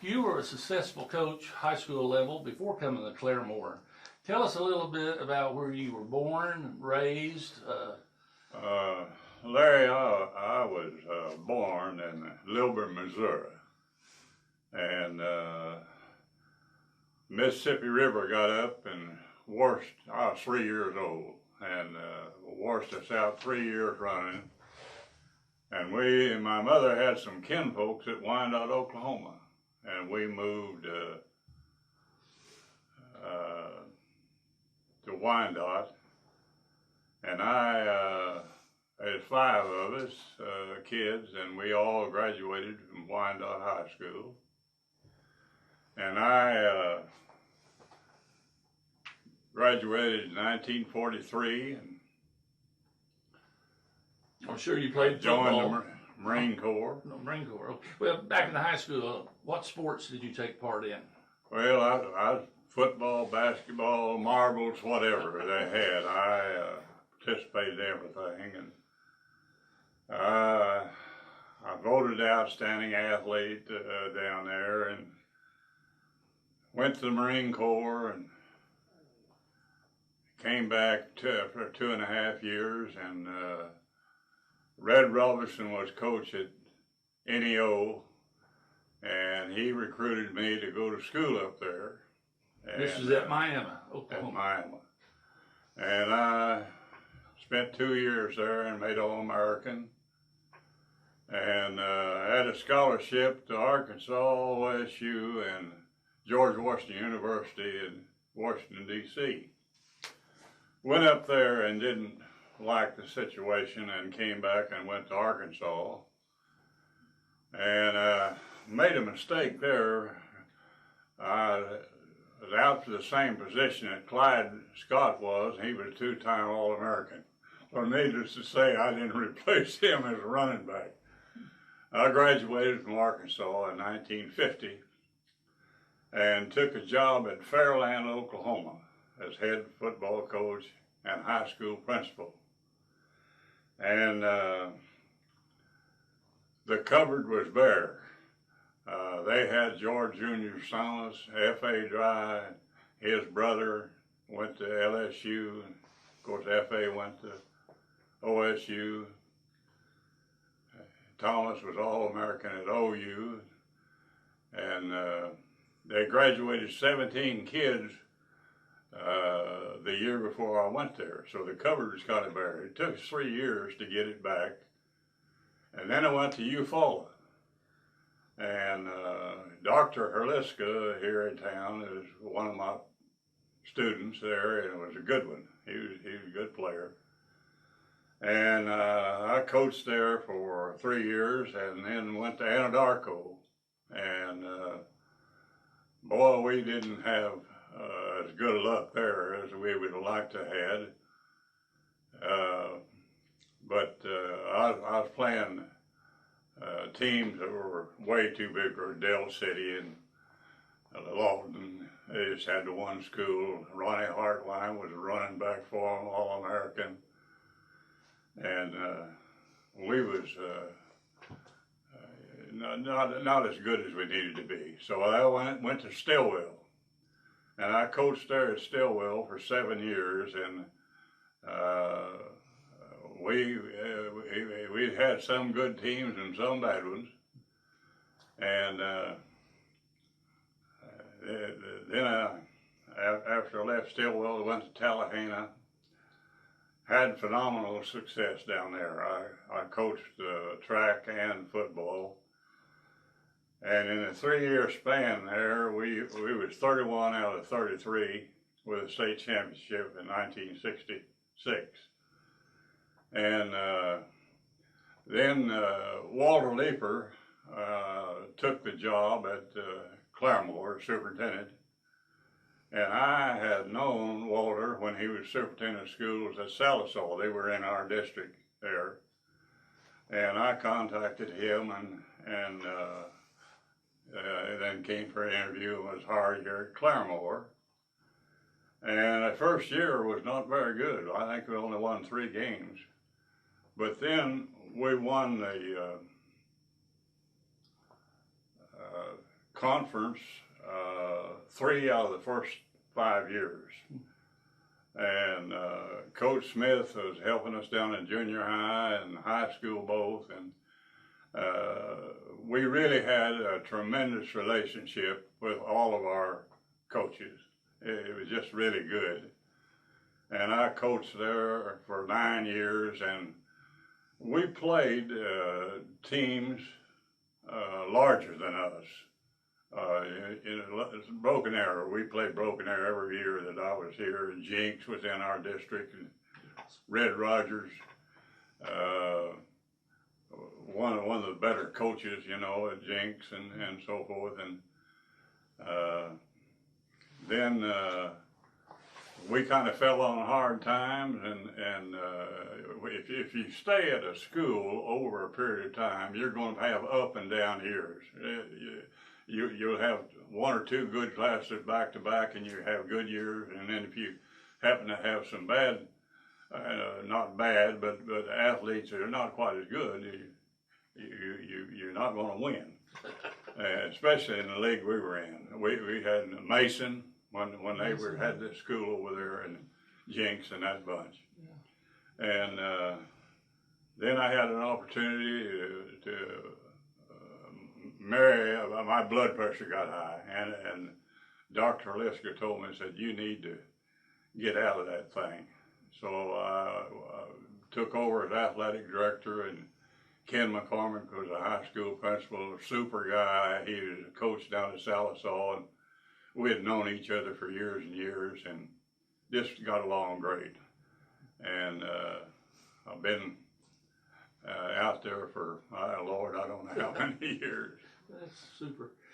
You were a successful coach, high school level, before coming to Claremore. Tell us a little bit about where you were born, raised. Larry, I was born in Lilburn, Missouri, and Mississippi River got up and washed. I was 3 years old, and washed us out 3 years running. And my mother had some kinfolks at Wyandotte, Oklahoma, and we moved to Wyandotte, and there's 5 of us kids, and we all graduated from Wyandotte High School. And I graduated in 1943, and I'm sure you played joined football. the Marine Corps. No, Marine Corps. Okay. Well, back in the high school, what sports did you take part in? Well, I football, basketball, marbles, whatever they had. I participated in everything, and I voted outstanding athlete down there, and went to the Marine Corps, and came back for 2.5 years, and Red Robinson was coach at NEO, and he recruited me to go to school up there. This was at Miami, Oklahoma. At Miami. And I spent 2 years there and made All-American. And had a scholarship to Arkansas, OSU, and George Washington University in Washington, D.C. Went up there and didn't like the situation and came back and went to Arkansas. And made a mistake there. I was out for the same position that Clyde Scott was, and he was a 2-time All-American. So needless to say, I didn't replace him as a running back. I graduated from Arkansas in 1950 and took a job at Fairland, Oklahoma as head football coach and high school principal. And the cupboard was bare. They had George Jr. Salas, F.A. Dry, his brother went to LSU, and of course F.A. went to OSU. Thomas was All-American at OU, and they graduated 17 kids the year before I went there, so the cupboard was kind of bare. It took us 3 years to get it back, and then I went to Eufaula, and Dr. Herliska here in town is one of my students there, and it was a good one. He was a good player. And I coached there for 3 years and then went to Anadarko. And boy, we didn't have as good a luck there as we would have liked to have had. But I was playing teams that were way too big for Dell City and Lawton. They just had the one school. Ronnie Hartline was a running back for them, All-American. And we was not as good as we needed to be. So I went to Stillwell, and I coached there at Stillwell for 7 years, and we had some good teams and some bad ones. And then after I left Stillwell, I went to Tallahassee. Had phenomenal success down there. I coached track and football. And in a 3-year span there, we was 31 out of 33 with a state championship in 1966. And then Walter Leeper took the job at Claremore, superintendent. And I had known Walter when he was superintendent of schools at Sallisaw. They were in our district there. And I contacted him and then came for an interview and was hired here at Claremore. And the first year was not very good. I think we only won 3 games. But then we won the conference 3 out of the first 5 years. And Coach Smith was helping us down in junior high and high school both, and we really had a tremendous relationship with all of our coaches. It was just really good. And I coached there for 9 years, and we played teams larger than us. Broken Arrow, we played Broken Arrow every year that I was here, and Jinx was in our district, and Red Rogers, one of the better coaches, you know, at Jinx and so forth. And then we kind of fell on hard times, and if you stay at a school over a period of time, you're going to have up and down years. You'll have 1 or 2 good classes back to back, and you have good years. And then if you happen to have some bad, not bad, but athletes that are not quite as good, you're not going to win. Especially in the league we were in. We had Mason when they had this school over there, and Jinx and that bunch. Yeah. And then I had an opportunity to marry. My blood pressure got high, and Dr. Liska told me, said, you need to get out of that thing. So I took over as athletic director, and Ken McCormick was a high school principal, a super guy. He was a coach down at Salisaw, and we had known each other for years and years, and just got along great. And I've been out there for, Lord, I don't know how many years. That's super.